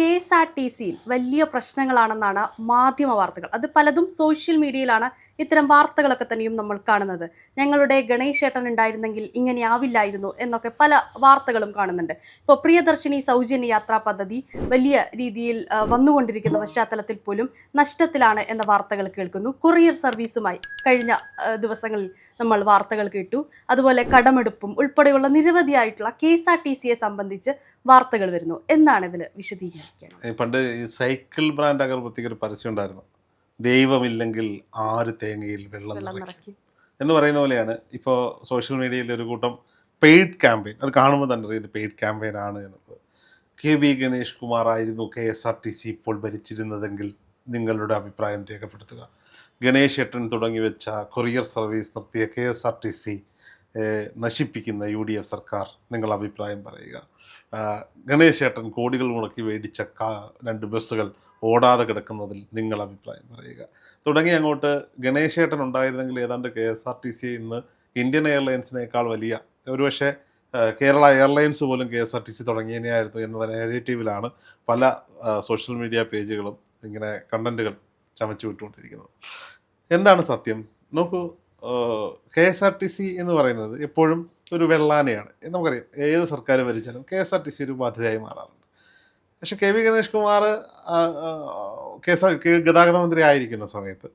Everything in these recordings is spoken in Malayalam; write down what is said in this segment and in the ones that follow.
KSRTCയിൽ വലിയ പ്രശ്നങ്ങളാണെന്നാണ് മാധ്യമ വാർത്തകൾ. അത് പലതും സോഷ്യൽ മീഡിയയിലാണ് ഇത്തരം വാർത്തകളൊക്കെ തന്നെയും നമ്മൾ കാണുന്നത്. ഞങ്ങളുടെ ഗണേശേട്ടൻ ഉണ്ടായിരുന്നെങ്കിൽ ഇങ്ങനെയാവില്ലായിരുന്നു എന്നൊക്കെ പല വാർത്തകളും കാണുന്നുണ്ട്. ഇപ്പോൾ പ്രിയദർശിനി സൗജന്യ യാത്രാ പദ്ധതി വലിയ രീതിയിൽ വന്നുകൊണ്ടിരിക്കുന്ന പശ്ചാത്തലത്തിൽ പോലും നഷ്ടത്തിലാണ് എന്ന വാർത്തകൾ കേൾക്കുന്നു. കൊറിയർ സർവീസുമായി കഴിഞ്ഞ ദിവസങ്ങളിൽ നമ്മൾ വാർത്തകൾ കേട്ടു. അതുപോലെ കടമെടുപ്പും ഉൾപ്പെടെയുള്ള നിരവധിയായിട്ടുള്ള KSRTCയെ സംബന്ധിച്ച് വാർത്തകൾ വരുന്നു. എന്നാണ് ഇതിൽ വിശദീകരിക്കുക? പണ്ട് ഈ സൈക്കിൾ ബ്രാൻഡ് അഗർബത്തിക്ക് ഒരു പരസ്യം ഉണ്ടായിരുന്നു, ദൈവമില്ലെങ്കിൽ ആര് തേങ്ങയിൽ വെള്ളം നിറയ്ക്കും എന്ന് പറയുന്ന പോലെയാണ് ഇപ്പോൾ സോഷ്യൽ മീഡിയയിൽ ഒരു കൂട്ടം പെയ്ഡ് ക്യാമ്പയിൻ. അത് കാണുമ്പോൾ തന്നെ അറിയാം ഇത് പെയ്ഡ് ക്യാമ്പയിൻ ആണ് എന്നുള്ളത്. KB ഗണേഷ് കുമാർ ആയിരുന്നു KSRTC ഇപ്പോൾ ഭരിച്ചിരുന്നതെങ്കിൽ നിങ്ങളുടെ അഭിപ്രായം രേഖപ്പെടുത്തുക. ഗണേശ് ഏട്ടൻ തുടങ്ങി വെച്ച കൊറിയർ സർവീസ് നിർത്തിയ KSRTC നശിപ്പിക്കുന്ന UDF സർക്കാർ നിങ്ങൾ അഭിപ്രായം പറയുക. ഗണേശ് ഏട്ടൻ കോടികൾ മുടക്കി മേടിച്ച 2 ബസ്സുകൾ ഓടാതെ കിടക്കുന്നതിൽ നിങ്ങൾ അഭിപ്രായം പറയുക. തുടങ്ങി അങ്ങോട്ട് ഗണേശ് ഏട്ടൻ ഉണ്ടായിരുന്നെങ്കിൽ ഏതാണ്ട് KSRTC ഇന്ന് ഇന്ത്യൻ എയർലൈൻസിനേക്കാൾ വലിയ, ഒരുപക്ഷെ കേരള എയർലൈൻസ് പോലും KSRTC തുടങ്ങിയതിനായിരുന്നു എന്ന നെഗറ്റീവിലാണ് പല സോഷ്യൽ മീഡിയ പേജുകളും ഇങ്ങനെ കണ്ടന്റുകൾ ചമച്ചു വിട്ടുകൊണ്ടിരിക്കുന്നത്. എന്താണ് സത്യം? നോക്കൂ, KSRTC എന്ന് പറയുന്നത് എപ്പോഴും ഒരു വെള്ളാനയാണ്. നമുക്കറിയാം, ഏത് സർക്കാർ ഭരിച്ചാലും KSRTC ഒരു ബാധ്യതയായി മാറാറുണ്ട്. പക്ഷെ KB ഗണേഷ് കുമാർ ഗതാഗത മന്ത്രി ആയിരിക്കുന്ന സമയത്ത്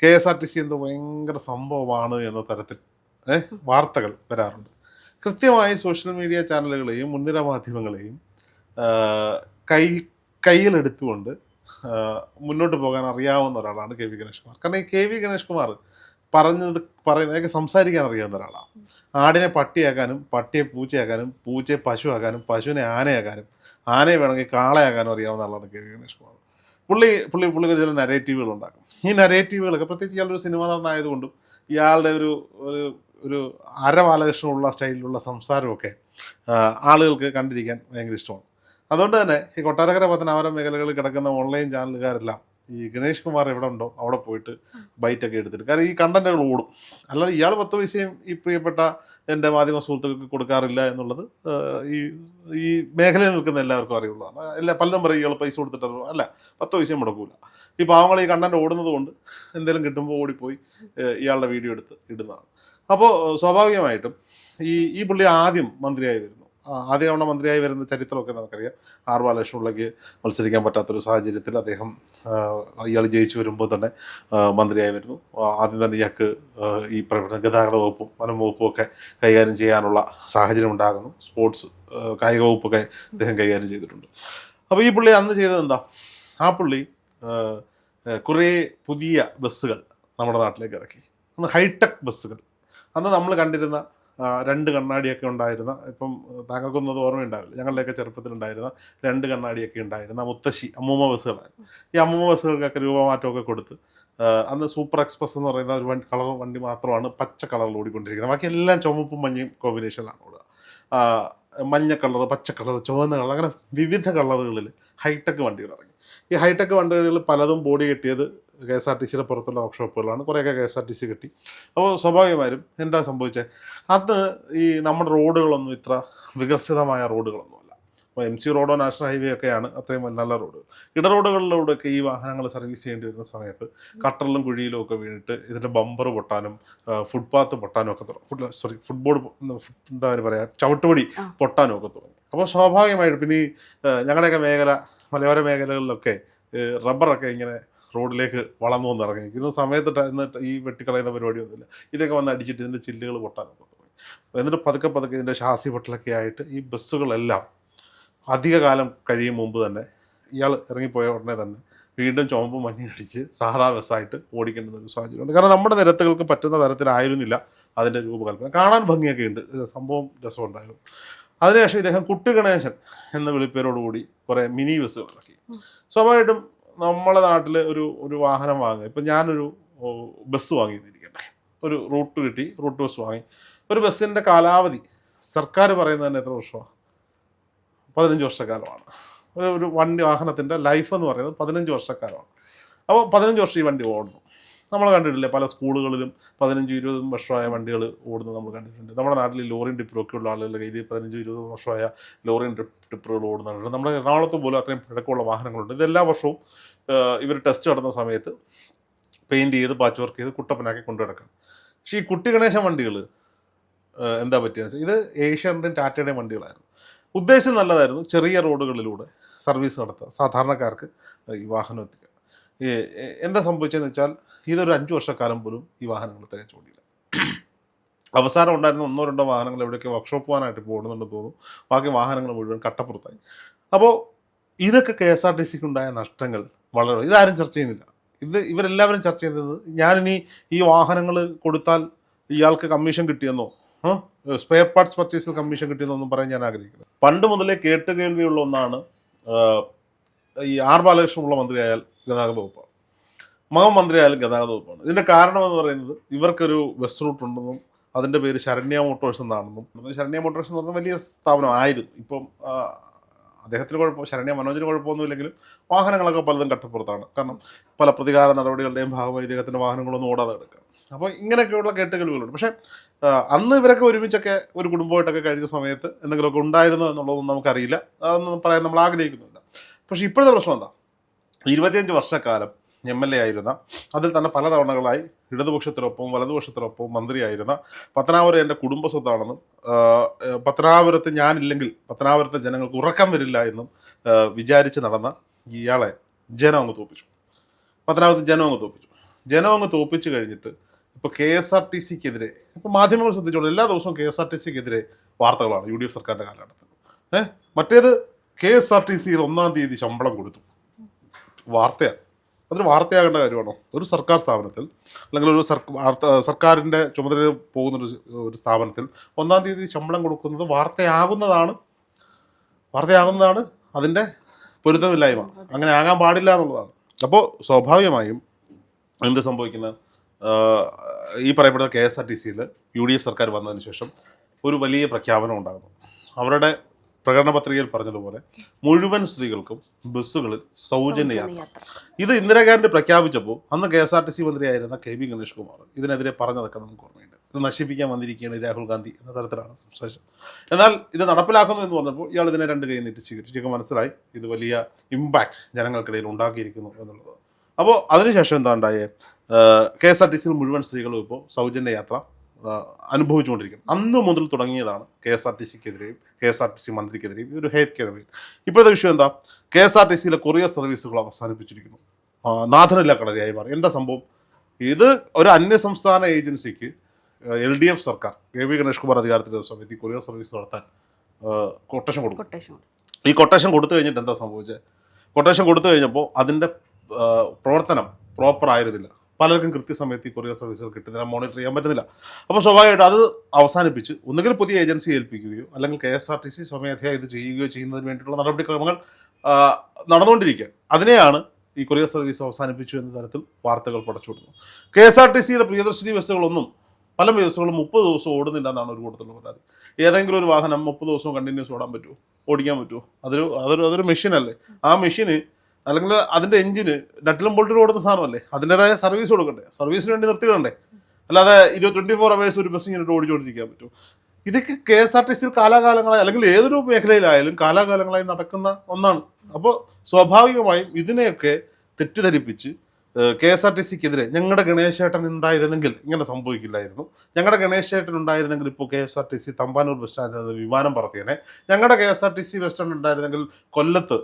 KSRTC എന്തോ ഭയങ്കര സംഭവമാണ് എന്ന തരത്തിൽ വാർത്തകൾ വരാറുണ്ട്. കൃത്യമായി സോഷ്യൽ മീഡിയ ചാനലുകളെയും മുൻനിര മാധ്യമങ്ങളെയും കയ്യിലെടുത്തുകൊണ്ട് മുന്നോട്ട് പോകാൻ അറിയാവുന്ന ഒരാളാണ് KB ഗണേഷ് കുമാർ. കാരണം ഈ KB ഗണേഷ് കുമാർ പറയുന്നതൊക്കെ സംസാരിക്കാൻ അറിയാവുന്ന ഒരാളാണ്. ആടിനെ പട്ടിയാക്കാനും പട്ടിയെ പൂച്ചയാക്കാനും പൂച്ചയെ പശുവാക്കാനും പശുവിനെ ആനയാക്കാനും ആനയെ വേണമെങ്കിൽ കാളയാക്കാനും അറിയാവുന്ന ആളാണ് KB ഗണേഷ് കുമാർ. പുള്ളി ചില നരേറ്റീവുകൾ ഉണ്ടാക്കും. ഈ നരേറ്റീവുകളൊക്കെ പ്രത്യേകിച്ച് ഇയാളുടെ ഒരു സിനിമ നടനായതുകൊണ്ടും ഇയാളുടെ ഒരു അരബാലകൃഷ്ണനുള്ള സ്റ്റൈലിലുള്ള സംസാരമൊക്കെ ആളുകൾക്ക് കണ്ടിരിക്കാൻ ഭയങ്കര ഇഷ്ടമാണ്. അതുകൊണ്ട് തന്നെ ഈ കൊട്ടാരക്കര പത്തനാപുരം മേഖലകളിൽ കിടക്കുന്ന ഓൺലൈൻ ചാനലുകാരെല്ലാം ഈ ഗണേഷ് കുമാർ എവിടെ ഉണ്ടോ അവിടെ പോയിട്ട് ബൈറ്റൊക്കെ എടുത്തിട്ട്, കാരണം ഈ കണ്ടന്റുകൾ ഓടും. അല്ലാതെ ഇയാൾ 10 പൈസയും ഈ പ്രിയപ്പെട്ട എൻ്റെ മാധ്യമ സുഹൃത്തുക്കൾക്ക് കൊടുക്കാറില്ല എന്നുള്ളത് ഈ മേഖലയിൽ നിൽക്കുന്ന എല്ലാവർക്കും അറിയുള്ളതാണ്. പലരും പറയും ഇയാൾ പൈസ കൊടുത്തിട്ടല്ലോ, അല്ല, 10 പൈസയും മുടക്കൂല. ഈ പാവങ്ങൾ ഈ കണ്ടന്റ് ഓടുന്നത് കൊണ്ട് എന്തെങ്കിലും കിട്ടുമ്പോൾ ഓടിപ്പോയി ഇയാളുടെ വീഡിയോ എടുത്ത് ഇടുന്നതാണ്. അപ്പോൾ സ്വാഭാവികമായിട്ടും ഈ പുള്ളി ആദ്യം മന്ത്രിയായി വരുന്നു. ആദ്യ തവണ മന്ത്രിയായി വരുന്ന ചരിത്രമൊക്കെ നമുക്കറിയാം. R ബാലകൃഷ്ണപിള്ളയ്ക്ക് മത്സരിക്കാൻ പറ്റാത്തൊരു സാഹചര്യത്തിൽ ഇയാൾ ജയിച്ചു വരുമ്പോൾ തന്നെ മന്ത്രിയായി വരുന്നു. ആദ്യം തന്നെ ഇയാൾക്ക് ഈ ഗതാഗത വകുപ്പും വനം വകുപ്പും ഒക്കെ കൈകാര്യം ചെയ്യാനുള്ള സാഹചര്യം ഉണ്ടാകുന്നു. സ്പോർട്സ് കായിക വകുപ്പൊക്കെ അദ്ദേഹം കൈകാര്യം ചെയ്തിട്ടുണ്ട്. അപ്പോൾ ഈ പുള്ളി അന്ന് ചെയ്തത് എന്താ? ആ പുള്ളി കുറേ പുതിയ ബസ്സുകൾ നമ്മുടെ നാട്ടിലേക്ക് ഇറക്കി. അന്ന് ഹൈടെക് ബസ്സുകൾ. അന്ന് നമ്മൾ കണ്ടിരുന്ന 2 കണ്ണാടിയൊക്കെ ഉണ്ടായിരുന്ന, ഇപ്പം താങ്കൾക്കൊന്നും അത് ഓർമ്മയുണ്ടാവില്ല, ഞങ്ങളുടെയൊക്കെ ചെറുപ്പത്തിലുണ്ടായിരുന്ന 2 കണ്ണാടിയൊക്കെ ഉണ്ടായിരുന്ന അമ്മൂമ്മ ബസ്സുകളായിരുന്നു. ഈ അമ്മൂമ്മ ബസ്സുകൾക്കൊക്കെ രൂപമാറ്റമൊക്കെ കൊടുത്ത് അന്ന് സൂപ്പർ എക്സ്പ്രസ് എന്ന് പറയുന്ന ഒരു കളർ വണ്ടി മാത്രമാണ് പച്ച കളറിൽ ഓടിക്കൊണ്ടിരിക്കുന്നത്. ബാക്കി എല്ലാം ചുമപ്പും മഞ്ഞയും കോമ്പിനേഷനിലാണ് ഓടുക. മഞ്ഞ കളർ, പച്ച കളർ, ചുവന്ന കളർ, അങ്ങനെ വിവിധ കളറുകളിൽ ഹൈടെക് വണ്ടികൾ ഇറങ്ങി. ഈ ഹൈടെക് വണ്ടികളിൽ പലതും ബോഡി കെട്ടിയത് KSRTCയുടെ പുറത്തുള്ള വർക്ക്ഷോപ്പുകളാണ്. കുറേയൊക്കെ KSRTC കിട്ടി. അപ്പോൾ സ്വാഭാവികമായും എന്താ സംഭവിച്ചത്? അന്ന് ഈ നമ്മുടെ റോഡുകളൊന്നും ഇത്ര വികസിതമായ റോഡുകളൊന്നുമല്ല. അപ്പോൾ MC റോഡോ നാഷണൽ ഹൈവേ ഒക്കെയാണ് അത്രയും നല്ല റോഡ്. ഇടറോഡുകളിലൂടെയൊക്കെ ഈ വാഹനങ്ങൾ സർവീസ് ചെയ്യേണ്ടി വരുന്ന സമയത്ത് കട്ടറിലും കുഴിയിലും ഒക്കെ വീണിട്ട് ഇതിൻ്റെ ബമ്പർ പൊട്ടാനും ഫുട്പാത്ത് പൊട്ടാനും ഒക്കെ ചവിട്ടുപടി പൊട്ടാനും ഒക്കെ തുടങ്ങി. അപ്പോൾ സ്വാഭാവികമായിട്ട് പിന്നെ ഈ ഞങ്ങളുടെയൊക്കെ മലയോര മേഖലകളിലൊക്കെ റബ്ബറൊക്കെ ഇങ്ങനെ റോഡിലേക്ക് വളർന്നു വന്നിറങ്ങിയിരിക്കുന്ന സമയത്ത് ഈ വെട്ടിക്കളയുന്ന പരിപാടിയൊന്നുമില്ല. ഇതൊക്കെ വന്ന് അടിച്ചിട്ട് ഇതിൻ്റെ ചില്ലുകൾ പൊട്ടാനൊക്കെ തുടങ്ങി. എന്നിട്ട് പതുക്കെ ഇതിൻ്റെ ഷാസി പൊട്ടലൊക്കെ ആയിട്ട് ഈ ബസ്സുകളെല്ലാം അധിക കാലം കഴിയും മുമ്പ് തന്നെ ഇയാൾ ഇറങ്ങിപ്പോയ ഉടനെ തന്നെ വീണ്ടും ചുമപ്പും മഞ്ഞയും അടിച്ച് സാധാ ബസ്സായിട്ട് ഓടിക്കേണ്ടുന്ന ഒരു സാഹചര്യമുണ്ട്. കാരണം നമ്മുടെ നിരത്തുകൾക്ക് പറ്റുന്ന തരത്തിലായിരുന്നില്ല അതിൻ്റെ രൂപകൽപ്പന. കാണാൻ ഭംഗിയൊക്കെ ഉണ്ട്, സംഭവം രസമുണ്ടായിരുന്നു. അതിനുശേഷം ഇദ്ദേഹം കുട്ടി ഗണേശൻ എന്ന വിളിപ്പേരോടുകൂടി കുറേ മിനി ബസ്സുകൾ ഇറക്കി. സ്വാഭാവികമായിട്ടും നമ്മുടെ നാട്ടിൽ ഒരു വാഹനം വാങ്ങുക, ഇപ്പം ഞാനൊരു ബസ് വാങ്ങിയിരിക്കട്ടെ, ഒരു റൂട്ട് ബസ് വാങ്ങി. ഒരു ബസ്സിൻ്റെ കാലാവധി സർക്കാർ പറയുന്നത് തന്നെ എത്ര വർഷമാണ്? 15 വർഷക്കാലമാണ്. ഒരു വാഹനത്തിൻ്റെ ലൈഫ് എന്ന് പറയുന്നത് 15 വർഷക്കാലമാണ്. അപ്പോൾ 15 വർഷം ഈ വണ്ടി ഓടണം. നമ്മൾ കണ്ടിട്ടില്ലേ പല സ്കൂളുകളിലും 15-20 വർഷമായ വണ്ടികൾ ഓടുന്നത് നമ്മൾ കണ്ടിട്ടുണ്ട്. നമ്മുടെ നാട്ടിൽ ലോറിയും ടിപ്പറൊക്കെ ഉള്ള ആളുകളുടെ കയ്യിൽ 15-20 വർഷമായ ലോറിയും ടിപ്പറുകൾ ഓടുന്നുണ്ട്. നമ്മുടെ എറണാകുളത്ത് പോലും അത്രയും പഴക്കമുള്ള വാഹനങ്ങളുണ്ട്. ഇതെല്ലാ വർഷവും ഇവർ ടെസ്റ്റ് നടത്തുന്ന സമയത്ത് പെയിൻറ്റ് ചെയ്ത് പാച്ച് വർക്ക് ചെയ്ത് കുട്ടപ്പനാക്കി കൊണ്ടു നടക്കണം. പക്ഷേ ഈ കുട്ടി ഗണേശൻ വണ്ടികൾ എന്താ പറ്റിയെന്ന് വെച്ചാൽ ഇത് ഏഷ്യാൻ്റെയും ടാറ്റയുടെയും വണ്ടികളായിരുന്നു. ഉദ്ദേശം നല്ലതായിരുന്നു, ചെറിയ റോഡുകളിലൂടെ സർവീസ് നടത്തുക, സാധാരണക്കാർക്ക് ഈ വാഹനം എത്തിക്കുക. എന്താ സംഭവിച്ചതെന്ന് വെച്ചാൽ ഇതൊരു 5 വർഷക്കാലം പോലും ഈ വാഹനങ്ങൾ തികച്ചുകൊണ്ടില്ല. അവസാനം ഉണ്ടായിരുന്ന 1-2 വാഹനങ്ങൾ എവിടെയൊക്കെ വർക്ക്ഷോപ്പ് പോകാനായിട്ട് പോകുന്നുണ്ടെന്ന് തോന്നുന്നു. ബാക്കി വാഹനങ്ങൾ മുഴുവൻ കട്ടപ്പുറത്തായി. അപ്പോൾ ഇതൊക്കെ KSRTCക്ക് ഉണ്ടായ നഷ്ടങ്ങൾ വളരെ, ഇതാരും ചർച്ച ചെയ്യുന്നില്ല. ഇവരെല്ലാവരും ചർച്ച ചെയ്യുന്നത് ഞാനിനി ഈ വാഹനങ്ങൾ കൊടുത്താൽ ഇയാൾക്ക് കമ്മീഷൻ കിട്ടിയെന്നോ സ്പെയർ പാർട്സ് പർച്ചേസിൽ കമ്മീഷൻ കിട്ടിയെന്നോ ഒന്നും പറയാൻ ഞാൻ ആഗ്രഹിക്കുന്നത്. പണ്ട് മുതലേ കേട്ടുകേൾവിയുള്ള ഒന്നാണ് ഈ ആർ ബാലകൃഷ്ണനുള്ള മന്ത്രിയായാൽ ഗതാഗത വകുപ്പാണ്, മകൻ മന്ത്രിയായാലും ഗതാഗത വകുപ്പാണ്. ഇതിൻ്റെ കാരണം എന്ന് പറയുന്നത് ഇവർക്കൊരു ബസ് റൂട്ട് ഉണ്ടെന്നും അതിൻ്റെ പേര് ശരണ്യ മോട്ടോഴ്സ് എന്നാണെന്നും. ശരണ്യ മോട്ടോഴ്സ് എന്ന് പറഞ്ഞാൽ വലിയ സ്ഥാപനമായിരുന്നു. ഇപ്പം അദ്ദേഹത്തിന് ശരണ്യ മനോജിന് കുഴപ്പമൊന്നുമില്ലെങ്കിലും വാഹനങ്ങളൊക്കെ പലതും കട്ടപ്പുറത്താണ്. കാരണം പല പ്രതികാര നടപടികളുടെയും ഭാഗമായി ഇദ്ദേഹത്തിൻ്റെ വാഹനങ്ങളൊന്നും ഓടാതെ കിടക്കുക. അപ്പോൾ ഇങ്ങനെയൊക്കെയുള്ള കേട്ടുകേൾവികളുണ്ട്. പക്ഷേ അന്ന് ഇവരൊക്കെ ഒരുമിച്ചൊക്കെ ഒരു കുടുംബമായിട്ടൊക്കെ കഴിഞ്ഞ സമയത്ത് എന്തെങ്കിലുമൊക്കെ ഉണ്ടായിരുന്നോ എന്നുള്ളതൊന്നും നമുക്കറിയില്ല, അതൊന്നും പറയാൻ നമ്മൾ ആഗ്രഹിക്കുന്നില്ല. പക്ഷേ ഇപ്പോഴത്തെ പ്രശ്നം എന്താ, 25 വർഷക്കാലം MLA ആയിരുന്ന, അതിൽ തന്നെ പല തവണകളായി ഇടതുപക്ഷത്തിനൊപ്പം വലതുപക്ഷത്തിനൊപ്പം മന്ത്രിയായിരുന്ന പത്തനാപുരം എൻ്റെ കുടുംബ സ്വത്താണെന്നും പത്തനാപുരത്ത് ഞാനില്ലെങ്കിൽ പത്തനാപുരത്തെ ജനങ്ങൾക്ക് ഉറക്കം വരില്ല എന്നും വിചാരിച്ച് നടന്ന ഇയാളെ ജനം അങ്ങ് തോപ്പിച്ചു. പത്തനാപുരത്ത് ജനം അങ്ങ് തോപ്പിച്ചു കഴിഞ്ഞിട്ട് ഇപ്പോൾ KSRTCക്കെതിരെ, ഇപ്പോൾ മാധ്യമങ്ങൾ ശ്രദ്ധിച്ചോളൂ, എല്ലാ ദിവസവും KSRTCക്കെതിരെ വാർത്തകളാണ് UDF സർക്കാരിൻ്റെ കാലഘട്ടത്തിൽ. മറ്റേത് KSRTCയിൽ 1-ാം തീയതി ശമ്പളം കൊടുത്തു, വാർത്തയാണ്. അതൊരു വാർത്തയാകേണ്ട കാര്യമാണോ? ഒരു സർക്കാർ സ്ഥാപനത്തിൽ അല്ലെങ്കിൽ ഒരു സർക്കാരിൻ്റെ ചുമതല പോകുന്ന ഒരു സ്ഥാപനത്തിൽ 1-ാം തീയതി ശമ്പളം കൊടുക്കുന്നത് വാർത്തയാകുന്നതാണ് അതിൻ്റെ പൊരുത്തമില്ലായ്മ. അങ്ങനെ ആകാൻ പാടില്ല എന്നുള്ളതാണ്. അപ്പോൾ സ്വാഭാവികമായും എന്ത് സംഭവിക്കുന്നത്, ഈ പറയപ്പെടുന്ന KSRTCയിൽ UDF സർക്കാർ വന്നതിന് ശേഷം ഒരു വലിയ പ്രഖ്യാപനം ഉണ്ടാകുന്നു. അവരുടെ പ്രകടന പത്രികയിൽ പറഞ്ഞതുപോലെ മുഴുവൻ സ്ത്രീകൾക്കും ബസ്സുകളിൽ സൗജന്യ യാത്ര. ഇത് ഇന്ദിരാഗാന്ധി പ്രഖ്യാപിച്ചപ്പോൾ അന്ന് KSRTC മന്ത്രിയായിരുന്ന KV ഗണേഷ് കുമാർ ഇതിനെതിരെ പറഞ്ഞതൊക്കെ നമുക്ക് ഓർമ്മയുണ്ട്. ഇത് നശിപ്പിക്കാൻ വന്നിരിക്കുകയാണ് രാഹുൽ ഗാന്ധി എന്ന തരത്തിലാണ് സംസാരിച്ചത്. എന്നാൽ ഇത് നടപ്പിലാക്കുന്നു എന്ന് പറഞ്ഞപ്പോൾ ഇയാൾ ഇതിനെ 2 കൈ നീട്ടി സ്വീകരിച്ചു. മനസ്സിലായി ഇത് വലിയ ഇമ്പാക്റ്റ് ജനങ്ങൾക്കിടയിൽ ഉണ്ടാക്കിയിരിക്കുന്നു എന്നുള്ളത്. അപ്പോൾ അതിനുശേഷം എന്താ ഉണ്ടായേ, KSRTCയിൽ മുഴുവൻ സ്ത്രീകളും ഇപ്പോൾ സൗജന്യ യാത്ര അനുഭവിച്ചുകൊണ്ടിരിക്കും. അന്ന് മുതൽ തുടങ്ങിയതാണ് KSRTCക്കെതിരെയും KSRTC മന്ത്രിക്കെതിരെയും ഒരു ഹേറ്റ് ക്യാമ്പയിൻ. ഇപ്പോഴത്തെ വിഷയം എന്താ, KSRTCയിലെ കൊറിയർ സർവീസുകൾ അവസാനിപ്പിച്ചിരിക്കുന്നു. നാഥനില്ല കളരിയായി മാറി. എന്താ സംഭവം, ഇത് ഒരു അന്യസംസ്ഥാന ഏജൻസിക്ക് LDF സർക്കാർ KV ഗണേഷ് കുമാർ അധികാരത്തിലുള്ള സമയത്ത് ഈ കൊറിയർ സർവീസ് നടത്താൻ കൊട്ടേഷൻ കൊടുക്കും. ഈ കൊട്ടേഷൻ കൊടുത്തു കഴിഞ്ഞിട്ട് എന്താ സംഭവിച്ചത്, കൊട്ടേഷൻ കൊടുത്തു കഴിഞ്ഞപ്പോൾ അതിൻ്റെ പ്രവർത്തനം പ്രോപ്പർ ആയിരുന്നില്ല. പലർക്കും കൃത്യസമയത്ത് ഈ കൊറിയർ സർവീസുകൾ കിട്ടുന്നില്ല, മോണിറ്റർ ചെയ്യാൻ പറ്റുന്നില്ല. അപ്പോൾ സ്വാഭാവികമായിട്ട് അത് അവസാനിപ്പിച്ച് ഒന്നുകിൽ പുതിയ ഏജൻസി ഏൽപ്പിക്കുകയോ അല്ലെങ്കിൽ KSRTC സ്വമേധയാ ഇത് ചെയ്യുകയോ ചെയ്യുന്നതിന് വേണ്ടിയിട്ടുള്ള നടപടിക്രമങ്ങൾ നടന്നുകൊണ്ടിരിക്കുകയാണ്. അതിനെയാണ് ഈ കൊറിയർ സർവീസ് അവസാനിപ്പിച്ചു എന്ന തരത്തിൽ വാർത്തകൾ പടച്ചുവിടുന്നു. KSRTCയുടെ പ്രിയദർശിനി ബസ്സുകളൊന്നും പല ബസ്സുകളും 30 ദിവസം ഓടുന്നില്ല എന്നാണ് ഒരു കൂട്ടത്തിൽ പരാതി. ഏതെങ്കിലും ഒരു വാഹനം 30 ദിവസവും കണ്ടിന്യൂസ് ഓടിക്കാൻ പറ്റുമോ? അതൊരു മെഷീനല്ലേ. ആ മെഷീന് അല്ലെങ്കിൽ അതിൻ്റെ എഞ്ചിന് നട്ടിലും ബോൾട്ടിലും ഓടുന്ന സാധനമല്ലേ, അതിൻ്റെതായ സർവീസ് കൊടുക്കണ്ടേ, സർവീസിന് വേണ്ടി നിർത്തിയിടണ്ടേ. അല്ലാതെ 24 hours ഒരു ബസ് ഇങ്ങനെ ഓടിച്ചുകൊണ്ടിരിക്കാൻ പറ്റും? ഇതൊക്കെ KSRTCയിൽ കാലാകാലങ്ങളായി അല്ലെങ്കിൽ ഏതൊരു മേഖലയിലായാലും കാലാകാലങ്ങളായി നടക്കുന്ന ഒന്നാണ്. അപ്പോൾ സ്വാഭാവികമായും ഇതിനെയൊക്കെ തെറ്റിദ്ധരിപ്പിച്ച് KSRTCക്കെതിരെ ഞങ്ങളുടെ ഗണേശേട്ടൻ ഉണ്ടായിരുന്നെങ്കിൽ ഇങ്ങനെ സംഭവിക്കില്ലായിരുന്നു, ഞങ്ങളുടെ ഗണേശേട്ടൻ ഉണ്ടായിരുന്നെങ്കിൽ ഇപ്പോൾ KSRTC തമ്പാനൂർ ബസ് സ്റ്റാൻഡിൽ നിന്ന് വിമാനം പറത്തിയേനെ, ഞങ്ങളുടെ KSRTC ബസ് സ്റ്റാൻഡ് ഉണ്ടായിരുന്നെങ്കിൽ കൊല്ലത്ത്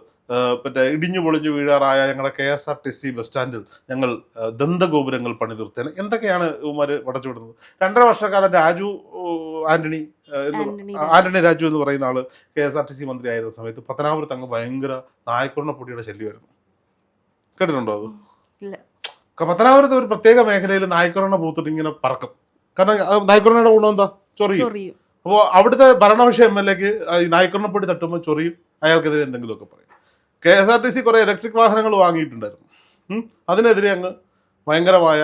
മറ്റേ ഇടിഞ്ഞു പൊളിഞ്ഞു വീഴാറായ ഞങ്ങളുടെ KSRTC ബസ് സ്റ്റാൻഡിൽ ഞങ്ങൾ ദന്തഗോപുരങ്ങൾ പണിതീർത്തേനെ. എന്തൊക്കെയാണ് ഇവന്മാർ പടച്ചുവിടുന്നത്. 2.5 വർഷക്കാലം ആന്റണി രാജു എന്ന് പറയുന്ന ആള് KSRTC മന്ത്രി ആയിരുന്ന സമയത്ത് പത്തനാപുരത്ത് അങ്ങ് ഭയങ്കര നായ്ക്കുറണ പൊടിയുടെ ശല്യമായിരുന്നു. കേട്ടിട്ടുണ്ടോ അത്? പത്തനാപുരത്ത് ഒരു പ്രത്യേക മേഖലയിൽ നായ്ക്കുറണ പൂത്തിട്ട് ഇങ്ങനെ പറക്കും. കാരണം നായ്ക്കുറണയുടെ ഗുണം എന്താ, ചൊറിയും. അപ്പോൾ അവിടുത്തെ ഭരണപക്ഷ MLAക്ക് ഈ നായ്ക്കുറണപ്പൊടി തട്ടുമ്പോൾ ചൊറിയും, അയാൾക്കെതിരെ എന്തെങ്കിലുമൊക്കെ പറയും. KSRTC കുറേ ഇലക്ട്രിക് വാഹനങ്ങൾ വാങ്ങിയിട്ടുണ്ടായിരുന്നു, അതിനെതിരെ അങ്ങ് ഭയങ്കരമായ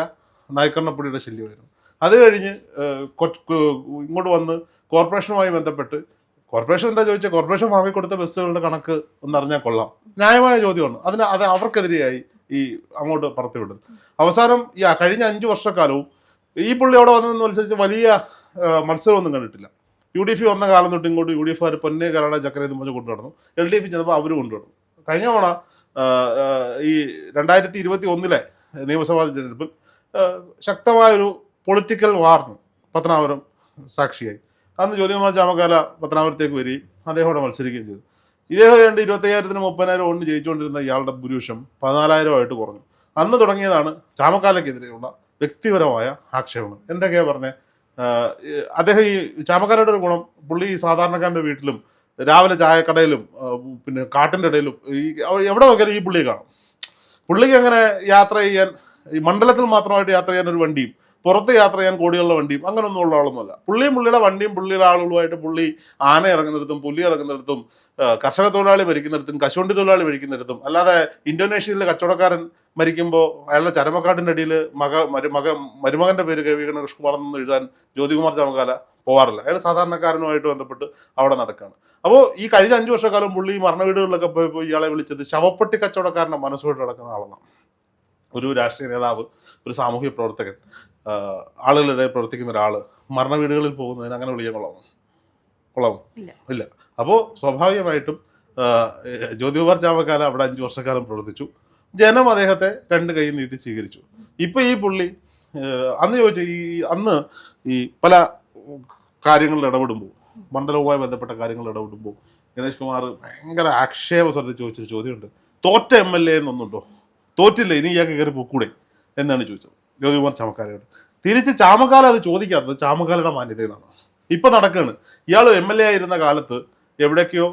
നായ്ക്കുറണപ്പൊടിയുടെ ശല്യമായിരുന്നു. അത് കഴിഞ്ഞ് ഇങ്ങോട്ട് വന്ന് കോർപ്പറേഷനുമായി ബന്ധപ്പെട്ട്, കോർപ്പറേഷൻ എന്താ ചോദിച്ചാൽ കോർപ്പറേഷൻ വാങ്ങിക്കൊടുത്ത ബസ്സുകളുടെ കണക്ക് ഒന്നറിഞ്ഞാൽ കൊള്ളാം, ന്യായമായ ചോദ്യമാണ്. അത് അവർക്കെതിരെയായി ഈ അങ്ങോട്ട് പറത്തി വിടുന്നത്. അവസാനം ഈ കഴിഞ്ഞ 5 വർഷക്കാലവും ഈ പുള്ളി അവിടെ വന്നതെന്നനുസരിച്ച് വലിയ മത്സരമൊന്നും കണ്ടിട്ടില്ല. UDF വന്ന കാലം തൊട്ട് ഇങ്ങോട്ട് UDF പൊന്നെ കരട ചക്കര എന്ന് പറഞ്ഞ് കൊണ്ടുനടന്നു. LDF ചെന്നപ്പോൾ അവർ കൊണ്ടുവന്നു. കഴിഞ്ഞ തവണ ഈ 2021 നിയമസഭാ തിരഞ്ഞെടുപ്പിൽ ശക്തമായൊരു പൊളിറ്റിക്കൽ വാറിന് പത്തനാപുരം സാക്ഷിയായി. അന്ന് ജ്യോതികുമാർ ചാമക്കാല പത്തനാപുരത്തേക്ക് വരികയും അദ്ദേഹം അവിടെ മത്സരിക്കുകയും ചെയ്തു. ഇദ്ദേഹം 25,000-ന് 30,000 കൊണ്ട് ജയിച്ചുകൊണ്ടിരുന്ന ഇയാളുടെ ഭൂരിപക്ഷം 14,000 കുറഞ്ഞു. അന്ന് തുടങ്ങിയതാണ് ചാമക്കാലയ്ക്കെതിരെയുള്ള വ്യക്തിപരമായ ആക്ഷേപങ്ങൾ. എന്തൊക്കെയാണ് പറഞ്ഞത്? അദ്ദേഹം ഈ ചാമക്കാലയുടെ ഒരു ഗുണം, പുള്ളി സാധാരണക്കാരൻ്റെ വീട്ടിലും രാവിലെ ചായക്കടയിലും പിന്നെ കാട്ടിൻ്റെ ഇടയിലും എവിടെ നോക്കിയാലും ഈ പുള്ളിയെ കാണും. പുള്ളിക്ക് അങ്ങനെ യാത്ര ചെയ്യാൻ, ഈ മണ്ഡലത്തിൽ മാത്രമായിട്ട് യാത്ര ചെയ്യാൻ ഒരു വണ്ടിയും പുറത്ത് യാത്ര ചെയ്യാൻ കോടികളുടെ വണ്ടിയും അങ്ങനെയൊന്നും ഉള്ള ആളൊന്നുമല്ല. പുള്ളിയുടെ വണ്ടിയും പുള്ളിയുടെ ആളുകളുമായിട്ട് പുള്ളി ആന ഇറങ്ങുന്നിടത്തും പുലി ഇറങ്ങുന്നിടത്തും കർഷക തൊഴിലാളി മരിക്കുന്നിടത്തും കശുവണ്ടി തൊഴിലാളി മരിക്കുന്നിടത്തും, അല്ലാതെ ഇന്തോനേഷ്യയിലെ കച്ചവടക്കാരൻ മരിക്കുമ്പോൾ അയാളുടെ ചരമക്കാട്ടിൻ്റെ അടിയിൽ മരുമകൻ്റെ പേര് KV ഗണേഷ്കുമാർ എന്ന് എഴുതാൻ ജ്യോതികുമാർ ചാമക്കാല പോകാറില്ല. അയാൾ സാധാരണക്കാരനുമായിട്ട് ബന്ധപ്പെട്ട് അവിടെ നടക്കുകയാണ്. അപ്പോൾ ഈ കഴിഞ്ഞ 5 വർഷക്കാലം പുള്ളി മരണ വീടുകളിലൊക്കെ പോയി ഇയാളെ വിളിച്ചത് ശവപ്പെട്ടി കച്ചവടക്കാരൻ്റെ മനസ്സുമായിട്ട് നടക്കുന്ന ആളെന്നാണ്. ഒരു രാഷ്ട്രീയ നേതാവ്, ഒരു സാമൂഹ്യ പ്രവർത്തകൻ, ആളുകളുടെ പ്രവർത്തിക്കുന്ന ഒരാൾ മരണ വീടുകളിൽ പോകുന്നതിന് അങ്ങനെ വിളിക്കാൻ കൊള്ളാമോ? ഇല്ല. അപ്പോൾ സ്വാഭാവികമായിട്ടും ജ്യോതികുമാർ ചാമക്കാല അവിടെ 5 വർഷക്കാലം പ്രവർത്തിച്ചു. ജനം അദ്ദേഹത്തെ 2 കൈ നീട്ടി സ്വീകരിച്ചു. ഇപ്പം ഈ പുള്ളി അന്ന് ചോദിച്ച അന്ന് ഈ പല കാര്യങ്ങളിൽ ഇടപെടുമ്പോൾ, മണ്ഡലവുമായി ബന്ധപ്പെട്ട കാര്യങ്ങളിൽ ഇടപെടുമ്പോൾ ഗണേഷ് കുമാർ ഭയങ്കര ആക്ഷേപ സ്വരത്തിൽ ചോദിച്ചൊരു ചോദ്യമുണ്ട്. തോറ്റ MLA എന്നൊന്നുണ്ടോ? തോറ്റില്ല, ഇനി ഇയാൾക്ക് കയറി പോക്കൂടെ എന്നാണ് ചോദിച്ചത് ജ്യോതികുമാർ ചാമക്കാലയോട്. തിരിച്ച് ചാമക്കാല അത് ചോദിക്കാത്തത് ചാമക്കാലയുടെ മാന്യതയെന്നാണ്. ഇപ്പം നടക്കുകയാണ്. ഇയാൾ MLA ആയിരുന്ന കാലത്ത് എവിടേക്കോ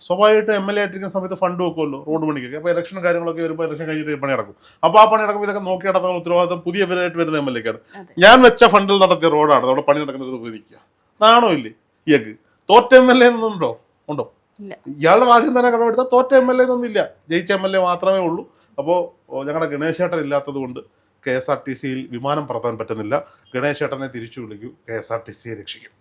സ്വാഭാവികമായിട്ട് MLA ആയിട്ടിരിക്കുന്ന സമയത്ത് ഫണ്ട് വെക്കുമല്ലോ റോഡ് പണിക്കൊക്കെ. അപ്പോൾ ഇലക്ഷൻ കാര്യങ്ങളൊക്കെ വരുമ്പോൾ ഇലക്ഷൻ കഴിഞ്ഞിട്ട് പണി നടക്കും. അപ്പോൾ ആ പണി നടക്കുമ്പോൾ ഇതൊക്കെ നോക്കി നടത്തുന്ന ഉത്തരവാദിത്തം പുതിയവരായിട്ട് വരുന്ന MLAക്കാണ്. ഞാൻ വെച്ച ഫണ്ടിൽ നടത്തിയ റോഡാണ് അവിടെ പണി നടക്കുന്നത് പോയി നിൽക്കുക. നാണോ ഇല്ലേ ഇയാൾക്ക്? തോറ്റ MLA എന്നൊന്നുണ്ടോ? ഉണ്ടോ? ഇയാളുടെ വാദ്യം തന്നെ കടമെടുത്താൽ തോറ്റ MLA എന്നൊന്നുമില്ല, ജയിച്ച MLA മാത്രമേ ഉള്ളൂ. അപ്പോൾ ഞങ്ങളുടെ ഗണേശേട്ടൻ ഇല്ലാത്തത് കൊണ്ട് KSRTCയിൽ വിമാനം പറത്താൻ പറ്റുന്നില്ല. ഗണേശേട്ടനെ തിരിച്ചു വിളിക്കൂ, KSRTCയെ രക്ഷിക്കും.